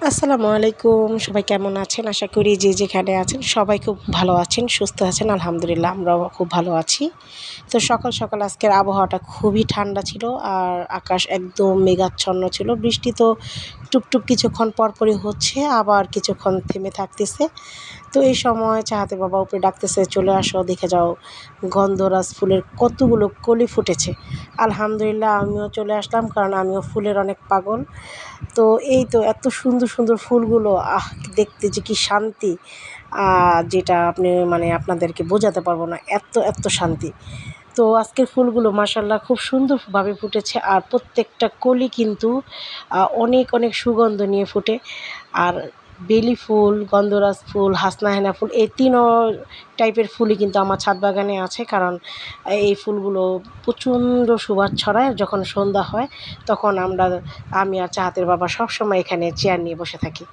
আসসালামু আলাইকুম। সবাই কেমন আছেন? আশা করি যে যেখানে আছেন সবাই খুব ভালো আছেন, সুস্থ আছেন। আলহামদুলিল্লাহ আমরাও খুব ভালো আছি। তো সকাল সকাল আজকের আবহাওয়াটা খুবই ঠান্ডা ছিল আর আকাশ একদম মেঘাচ্ছন্ন ছিল। বৃষ্টি তো টুপটুপ কিছুক্ষণ পরপরই হচ্ছে, আবার কিছুক্ষণ থেমে থাকতেছে। তো এই সময় চাহাতে বাবা উপরে ডাকতেছে, চলে আসো, দেখে যাও গন্ধরাজ ফুলের কতগুলো কলি ফুটেছে। আলহামদুলিল্লাহ আমিও চলে আসলাম, কারণ আমিও ফুলের অনেক পাগল। তো এই তো এত সুন্দর সুন্দর ফুলগুলো, দেখতে যে কি শান্তি, যেটা আপনি মানে আপনাদেরকে বোঝাতে পারবো না, এত এত শান্তি। তো আজকের ফুলগুলো মাশাআল্লাহ খুব সুন্দরভাবে ফুটেছে, আর প্রত্যেকটা কলি কিন্তু অনেক অনেক সুগন্ধ নিয়ে ফুটে। আর বেলি ফুল, গন্ধরাজ ফুল, হাসনাহেনা ফুল, এই ৩ টাইপের ফুলই কিন্তু আমার ছাদ বাগানে আছে। কারণ এই ফুলগুলো প্রচণ্ড সুবাস ছড়ায়। যখন সন্ধ্যা হয় তখন আমি আর চাহাতের বাবা সবসময় এখানে চেয়ার নিয়ে বসে থাকি।